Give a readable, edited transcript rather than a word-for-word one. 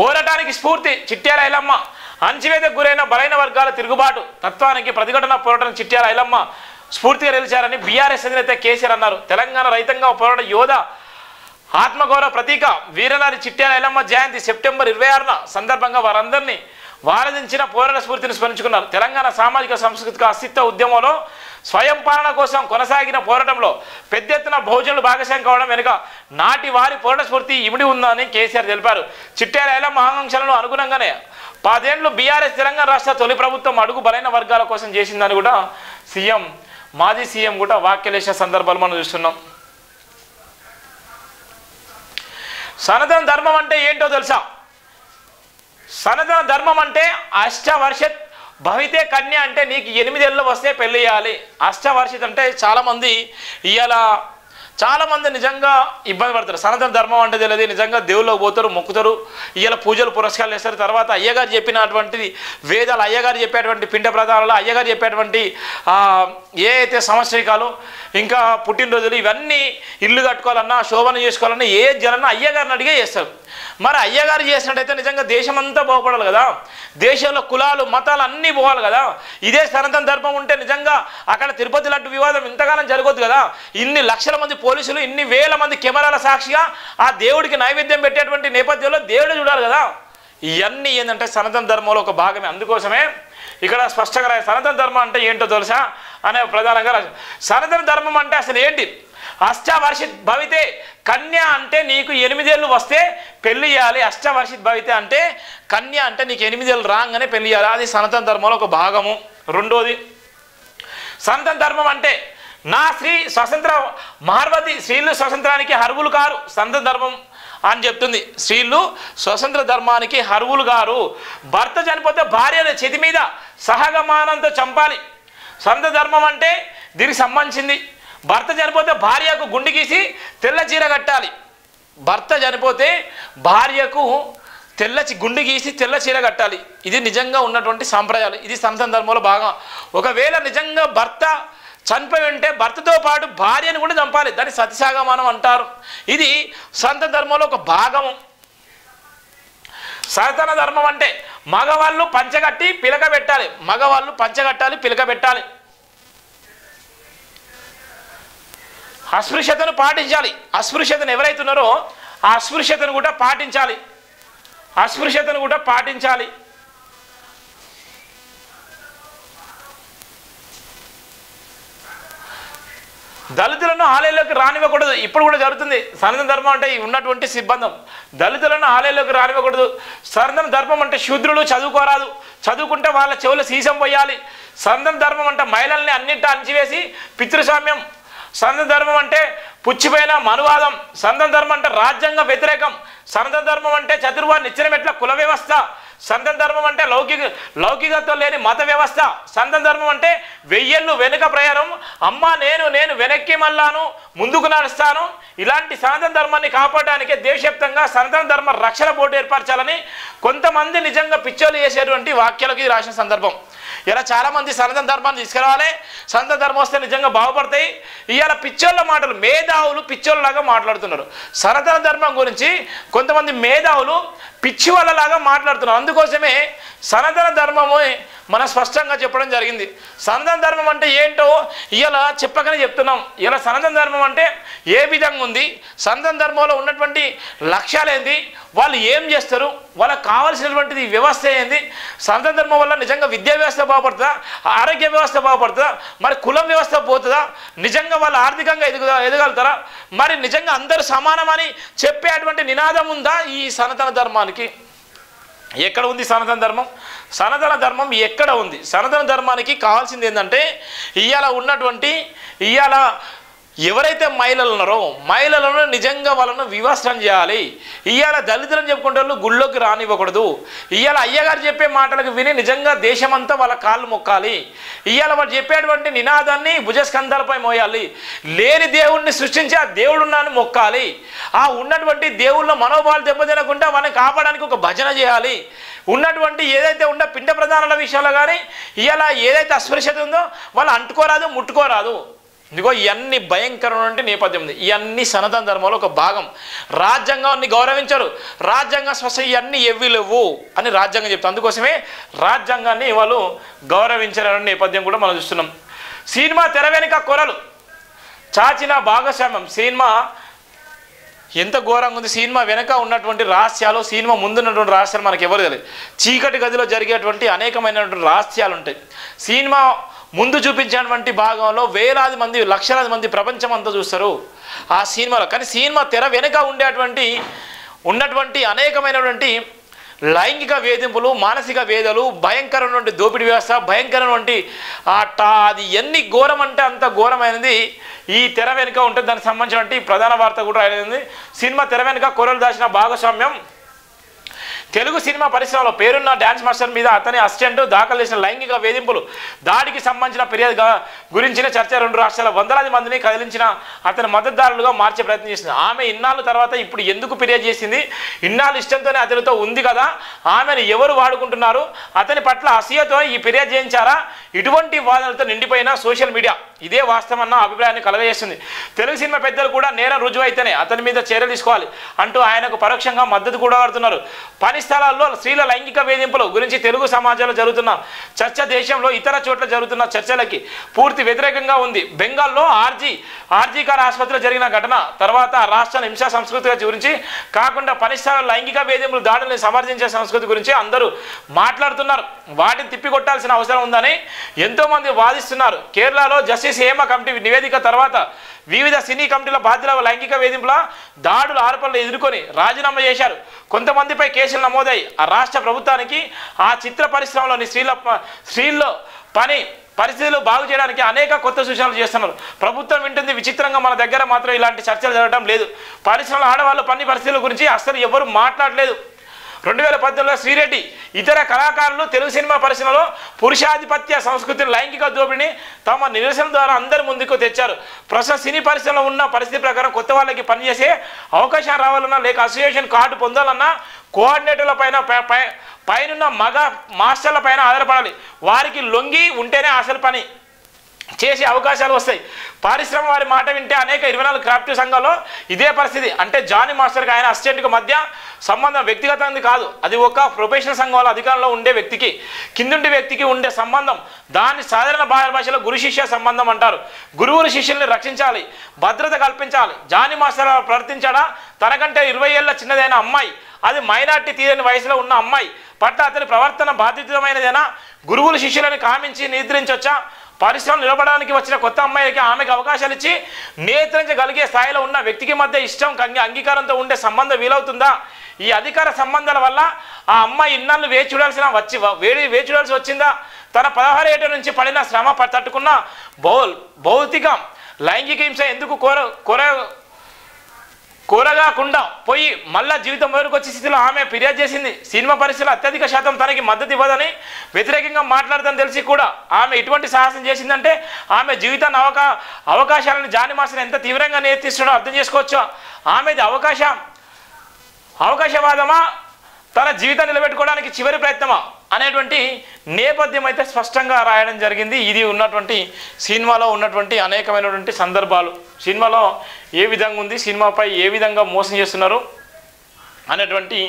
పోరాటానికి స్ఫూర్తి చిట్యాల ఐలమ్మ. అణచివేతకు గురైన బలైన వర్గాల తిరుగుబాటు తత్వానికి ప్రతిఘటన పోరాటం చిట్యాల ఐలమ్మ స్ఫూర్తిగా నిలిచారని బీఆర్ఎస్ అధినేత కేసీఆర్ అన్నారు. తెలంగాణ రైతాంగ పోరాట యోధ ఆత్మగౌరవ ప్రతీక వీరనారి చిట్యాల ఐలమ్మ జయంతి సెప్టెంబర్ 26న సందర్భంగా వారందరినీ వారధించిన పోరాట స్ఫూర్తిని స్మరించుకున్నారు. తెలంగాణ సామాజిక సాంస్కృతిక అస్తిత్వ ఉద్యమంలో స్వయం పాలన కోసం కొనసాగిన పోరాటంలో పెద్ద ఎత్తున బహుజనులు భాగస్వామ్యం కావడం వెనుక నాటి వారి పోరాట స్ఫూర్తి ఇమిడి ఉందని కేసీఆర్ తెలిపారు. చిట్యాల ఐలమ్మ ఆకాంక్షలను అనుగుణంగానే 10 ఏళ్లు బీఆర్ఎస్ తెలంగాణ రాష్ట్ర తొలి ప్రభుత్వం అడుగు బలైన వర్గాల కోసం చేసిందని కూడా మాజీ సీఎం కూడా వ్యాఖ్యలేసిన సందర్భాలు మనం చూస్తున్నాం. సనాతన ధర్మం అంటే ఏంటో తెలుసా? సనాతన ధర్మం అంటే అష్టవర్షత్ భవితే కన్య అంటే నీకు 8 ఏళ్ళు వస్తే పెళ్ళి చేయాలి. అష్టవర్షిత్ అంటే చాలామంది నిజంగా ఇబ్బంది పడతారు. సనాతన ధర్మం అంటే తెలియదు, నిజంగా దేవుళ్ళకి పోతారు, మొక్కుతారు, ఇవాళ పూజలు పురస్కారాలు చేస్తారు. తర్వాత అయ్యగారు చెప్పినటువంటి వేదాలు, అయ్యగారు చెప్పేటువంటి పిండ ప్రధానాలు, అయ్యగారు చెప్పేటువంటి ఏ అయితే సంవత్సరికాలు, ఇంకా పుట్టినరోజులు, ఇవన్నీ ఇల్లు కట్టుకోవాలన్నా శోభన చేసుకోవాలన్నా ఏ జలన్నా అయ్యగారిని అడిగే చేస్తారు. మరి అయ్యగారు చేసినట్టయితే నిజంగా దేశమంతా బాగుపడాలి కదా, దేశంలో కులాలు మతాలు అన్నీ పోవాలి కదా. ఇదే సనాతన ధర్మం ఉంటే నిజంగా అక్కడ తిరుపతి లడ్డు వివాదం ఇంతగానం జరగొద్దు కదా. ఇన్ని లక్షల మంది పోలీసులు, ఇన్ని వేల మంది కెమెరాల సాక్షిగా ఆ దేవుడికి నైవేద్యం పెట్టేటువంటి నేపథ్యంలో దేవుడే చూడాలి కదా. ఇవన్నీ ఏంటంటే సనాతన ధర్మంలో ఒక భాగమే. అందుకోసమే ఇక్కడ స్పష్టంగా సనాతన ధర్మం అంటే ఏంటో తెలుసా అనే ప్రధానంగా సనాతన ధర్మం అంటే అసలు ఏంటి? అష్టవర్షిత్ భవితే కన్య అంటే నీకు 8 ఏళ్ళు వస్తే పెళ్లి చేయాలి. అష్టవర్షిత్ భవితే అంటే కన్య అంటే నీకు 8 ఏళ్ళు రాగానే పెళ్లి చేయాలి. అది సనాతన ధర్మంలో ఒక భాగము. రెండోది, సనాతన ధర్మం అంటే నా స్త్రీ స్వతంత్ర మహార్వతి, స్త్రీలు స్వతంత్రానికి అర్హులు కారు సనాతన ధర్మం అని చెప్తుంది. స్త్రీలు స్వతంత్ర ధర్మానికి అర్హులు గారు. భర్త చనిపోతే భార్యను చేతి మీద సహగమానంతో చంపాలి. సనాతన ధర్మం అంటే దీనికి సంబంధించింది. భర్త చనిపోతే భార్యకు గుండు గీసి తెల్ల చీర కట్టాలి. భర్త చనిపోతే భార్యకు గుండు గీసి తెల్ల చీర కట్టాలి. ఇది నిజంగా ఉన్నటువంటి సాంప్రదాయాలు. ఇది సనాతన ధర్మంలో భాగం. ఒకవేళ నిజంగా భర్త చనిపోయి ఉంటే భర్తతో పాటు భార్యను కూడా చంపాలి. దాన్ని సతిసాగమానం అంటారు. ఇది సనాతన ధర్మంలో ఒక భాగము. సనాతన ధర్మం అంటే మగవాళ్ళు పంచగట్టి పిలక పెట్టాలి. మగవాళ్ళు పంచగట్టాలి, పిలక పెట్టాలి. అస్పృశ్యతను పాటించాలి. అస్పృశ్యతను ఎవరైతే ఉన్నారో ఆ అస్పృశ్యతను కూడా పాటించాలి. అస్పృశ్యతను కూడా పాటించాలి. దళితులను ఆలయంలోకి రానివ్వకూడదు. ఇప్పుడు కూడా జరుగుతుంది. సనాతన ధర్మం అంటే ఉన్నటువంటి సిబ్బందం. దళితులను ఆలయంలోకి రానివ్వకూడదు. సనాతన ధర్మం అంటే శూద్రులు చదువుకోరాదు, చదువుకుంటే వాళ్ళ చెవుల సీసం పోయాలి. సనాతన ధర్మం అంటే మహిళల్ని అన్నింటా అణిచివేసి పితృస్వామ్యం. సనాతన ధర్మం అంటే పుచ్చిపోయిన మనువాదం. సనాతన ధర్మం అంటే రాజ్యాంగ వ్యతిరేకం. సనాతన ధర్మం అంటే చతుర్వారి నిచ్చెన మెట్ల కుల వ్యవస్థ. సనాతన ధర్మం అంటే లౌకికత్వం లేని మత వ్యవస్థ. సనాతన ధర్మం అంటే 1000 ఏళ్ళు వెనుక ప్రయాణం. అమ్మ నేను వెనక్కి మళ్ళాను, ముందుకు నడుస్తాను. ఇలాంటి సనాతన ధర్మాన్ని కాపాడడానికే దేశవ్యాప్తంగా సనాతన ధర్మ రక్షణ బోర్డు ఏర్పరచాలని కొంతమంది నిజంగా పిచ్చోలు చేసేటువంటి వాక్యాలకి రాసిన సందర్భం. ఇలా చాలామంది సనాతన ధర్మాన్ని తీసుకురావాలి, సనాతన ధర్మం వస్తే నిజంగా బాగుపడతాయి. ఇవాళ పిచ్చోళ్ళ మాటలు, మేధావులు పిచ్చోళ్ళలాగా మాట్లాడుతున్నారు. సనాతన ధర్మం గురించి కొంతమంది మేధావులు పిచ్చి వాళ్ళలాగా మాట్లాడుతున్నారు. అందుకోసమే సనాతన ధర్మము మనం స్పష్టంగా చెప్పడం జరిగింది. సనాతన ధర్మం అంటే ఏంటో ఇలా చెప్పకనే చెప్తున్నాం. ఇలా సనాతన ధర్మం అంటే ఏ విధంగా ఉంది, సనాతన ధర్మంలో ఉన్నటువంటి లక్ష్యాలు ఏంది, వాళ్ళు ఏం చేస్తారు, వాళ్ళకి కావాల్సినటువంటిది వ్యవస్థ ఏంది, సనాతన ధర్మం వల్ల నిజంగా విద్యా వ్యవస్థ బాగుపడుతుందా, ఆరోగ్య వ్యవస్థ బాగుపడుతుందా, మరి కులం వ్యవస్థ పోతుందా, నిజంగా వాళ్ళు ఆర్థికంగా ఎదగలుగుతారా, మరి నిజంగా అందరూ సమానమని చెప్పేటువంటి నినాదం ఉందా ఈ సనాతన ధర్మానికి? ఎక్కడ ఉంది సనాతన ధర్మం? సనాతన ధర్మం ఎక్కడ ఉంది? సనాతన ధర్మానికి కావాల్సింది ఏంటంటే ఇవాళ ఎవరైతే మహిళలు ఉన్నారో మహిళలను నిజంగా వాళ్ళను వివస్త్రం చేయాలి. ఇవాళ దళితులను చెప్పుకుంటే వాళ్ళు గుళ్ళోకి రానివ్వకూడదు. ఇవాళ అయ్యగారు చెప్పే మాటలకు విని నిజంగా దేశమంతా వాళ్ళ కాళ్ళు మొక్కాలి. ఇవాళ వాళ్ళు చెప్పేటువంటి నినాదాన్ని భుజస్కంధాలపై మోయాలి. లేని దేవుడిని సృష్టించి ఆ దేవుడున్నాన్ని మొక్కాలి. ఆ ఉన్నటువంటి దేవుళ్ళ మనోభావాలు దెబ్బతినకుండా వాళ్ళని కాపాడడానికి ఒక భజన చేయాలి. ఉన్నటువంటి ఏదైతే ఉన్న పిండ ప్రధానాల విషయాల్లో కానీ ఇవాళ ఏదైతే అస్పృశ్యత ఉందో వాళ్ళు అంటుకోరాదు, ముట్టుకోరాదు. ఇదిగో ఇవన్నీ భయంకరమైన నేపథ్యం ఉంది. ఇవన్నీ సనాతన ధర్మంలో ఒక భాగం. రాజ్యాంగాన్ని గౌరవించరు, రాజ్యాంగ స్వస్థ ఇవన్నీ ఎవ్వి లేవు అని రాజ్యాంగం చెప్తారు. అందుకోసమే రాజ్యాంగాన్ని వాళ్ళు గౌరవించారనే నేపథ్యం కూడా మనం చూస్తున్నాం. సినిమా తెర వెనుక కొరలు చాచిన భాగస్వామ్యం. సినిమా ఎంత ఘోరంగా ఉంది. సినిమా వెనక ఉన్నటువంటి రహస్యాలు, సినిమా ముందున్నటువంటి రహస్యాలు మనకు ఎవరు తెలియదు. చీకటి గదిలో జరిగేటువంటి అనేకమైనటువంటి రహస్యాలు ఉంటాయి. సినిమా ముందు చూపించినటువంటి భాగంలో వేలాది మంది, లక్షలాది మంది ప్రపంచం అంతా చూస్తారు ఆ సినిమాలో. కానీ సినిమా తెర వెనుక ఉన్నటువంటి అనేకమైనటువంటి లైంగిక వేధింపులు, మానసిక వేదలు, భయంకరమైనటువంటి దోపిడీ వ్యవస్థ, భయంకరమైనటువంటి అది ఎన్ని ఘోరం అంటే అంత ఘోరమైనది ఈ తెర వెనుక ఉంటుంది. దానికి సంబంధించినటువంటి ప్రధాన వార్త కూడా అయినది. సినిమా తెర వెనుక కొరలు దాచిన భాగస్వామ్యం. తెలుగు సినిమా పరిశ్రమలో పేరున్న డ్యాన్స్ మాస్టర్ మీద అతని అసిస్టెంట్ దాఖలు చేసిన లైంగిక వేధింపులు, దాడికి సంబంధించిన ఫిర్యాదు గురించిన చర్చ రెండు రాష్ట్రాల వందలాది మందిని కదిలించిన అతని మద్దతుదారులుగా మార్చే ప్రయత్నం చేసింది. ఆమె ఇన్నాళ్ళ తర్వాత ఇప్పుడు ఎందుకు ఫిర్యాదు చేసింది? ఇన్నాళ్ళు ఇష్టంతోనే అతనితో ఉంది కదా, ఆమెను ఎవరు వాడుకుంటున్నారు, అతని పట్ల అసూయతో ఈ ఫిర్యాదు చేయించారా? ఇటువంటి వాదనలతో నిండిపోయిన సోషల్ మీడియా ఇదే వాస్తవమన్న అభిప్రాయాన్ని కలగజేస్తుంది. తెలుగు సినిమా పెద్దలు కూడా నేరం రుజువు అయితేనే అతని మీద చర్యలు తీసుకోవాలి అంటూ ఆయనకు పరోక్షంగా మద్దతు కూడా పడుతున్నారు. పని స్థలాల్లో స్త్రీల లైంగిక వేధింపుల గురించి తెలుగు సమాజంలో జరుగుతున్న చర్చ దేశంలో ఇతర చోట్ల జరుగుతున్న చర్చలకి పూర్తి వ్యతిరేకంగా ఉంది. బెంగాల్లో ఆర్జీకర్ ఆసుపత్రిలో జరిగిన ఘటన తర్వాత రాష్ట్ర హింసా సంస్కృతి గురించి కాకుండా పని స్థలాల్లో లైంగిక వేధింపులు, దాడులను సమర్థించే సంస్కృతి గురించి అందరూ మాట్లాడుతున్నారు. వాటిని తిప్పికొట్టాల్సిన అవసరం ఉందని ఎంతోమంది వాదిస్తున్నారు. కేరళలో జస్టిస్ హేమ కమిటీ నివేదిక తర్వాత వివిధ సినీ కమిటీల బాధ్యుల లైంగిక వేధింపుల దాడుల ఆరోపణలు ఎదుర్కొని రాజీనామా చేశారు. కొంతమందిపై కేసులు నమోదై ఆ రాష్ట్ర ప్రభుత్వానికి ఆ చిత్ర పరిశ్రమలోని స్త్రీల్లో పరిస్థితులు బాగు చేయడానికి అనేక కొత్త సూచనలు చేస్తున్నారు. ప్రభుత్వం వింటుంది. విచిత్రంగా మన దగ్గర మాత్రం ఇలాంటి చర్చలు జరగడం లేదు. పరిశ్రమల ఆడవాళ్ళు పని పరిస్థితుల గురించి అసలు ఎవరు మాట్లాడలేదు. 2018లో శ్రీరెడ్డి ఇతర కళాకారులు తెలుగు సినిమా పరిశ్రమలో పురుషాధిపత్య సంస్కృతిని, లైంగిక దోపిడిని తమ నిరసన ద్వారా అందరి ముందుకు తెచ్చారు. ప్రస్తుతం సినీ పరిశ్రమలో ఉన్న పరిస్థితి ప్రకారం కొత్త వాళ్ళకి పనిచేసే అవకాశం రావాలన్నా, లేక అసోసియేషన్ కార్డు పొందాలన్నా కోఆర్డినేటర్ల పైన మగ మాస్టర్ల పైన ఆధారపడాలి. వారికి లొంగి ఉంటేనే అసలు పని చేసే అవకాశాలు వస్తాయి. పరిశ్రమ వారి మాట వింటే అనేక 24 క్రాఫ్ట్ సంఘాల్లో ఇదే పరిస్థితి. అంటే జానీ మాస్టర్కి ఆయన అసిస్టెంట్కి మధ్య సంబంధం వ్యక్తిగతంది కాదు, అది ఒక ప్రొఫెషనల్ సంఘంలో అధికారంలో ఉండే వ్యక్తికి కిందుండి వ్యక్తికి ఉండే సంబంధం. దాన్ని సాధారణ భాషలో గురు శిష్య సంబంధం అంటారు. గురువులు శిష్యుల్ని రక్షించాలి, భద్రత కల్పించాలి. జానీ మాస్టర్ ప్రవర్తించాడా? తనకంటే 20 ఏళ్ళ చిన్నదైన అమ్మాయి, అది మైనార్టీ తీరని వయసులో ఉన్న అమ్మాయి పట్ల అతని ప్రవర్తన బాధ్యతమైనదేనా? గురువులు శిష్యులని కామించి నిద్రించవచ్చా? పరిశ్రమలు నిలబడడానికి వచ్చిన కొత్త అమ్మాయికి ఆమెకు అవకాశాలు ఇచ్చి నియంత్రించగలిగే స్థాయిలో ఉన్న వ్యక్తికి మధ్య ఇష్టం, అంగీకారంతో ఉండే సంబంధం వీలవుతుందా? ఈ అధికార సంబంధాల వల్ల ఆ అమ్మాయి ఇన్నాళ్ళు వేచి చూడాల్సి వచ్చిందా? తన 16 ఏళ్ల నుంచి పడిన శ్రమ తట్టుకున్న భౌతిక లైంగిక హింస ఎందుకు కోరగాకుండా పోయి మళ్ళా జీవితం వరకు వచ్చే స్థితిలో ఆమె ఫిర్యాదు చేసింది. సినిమా పరిస్థితులు అత్యధిక శాతం తనకి మద్దతు ఇవ్వదని, వ్యతిరేకంగా మాట్లాడదని తెలిసి కూడా ఆమె ఇటువంటి సాహసం చేసిందంటే ఆమె జీవితాన్ని అవకాశాలను జానీ మాస్టర్ ఎంత తీవ్రంగా నేర్పిస్తున్నాడో అర్థం చేసుకోవచ్చు. ఆమెది అవకాశవాదమా, తన జీవితాన్ని నిలబెట్టుకోవడానికి చివరి ప్రయత్నమా అనేటువంటి నేపథ్యం అయితే స్పష్టంగా రాయడం జరిగింది. ఇది ఉన్నటువంటి సినిమాలో ఉన్నటువంటి అనేకమైనటువంటి సందర్భాలు, సినిమాలో ఏ విధంగా ఉంది, సినిమాపై ఏ విధంగా మోసం చేస్తున్నారు అనేటువంటి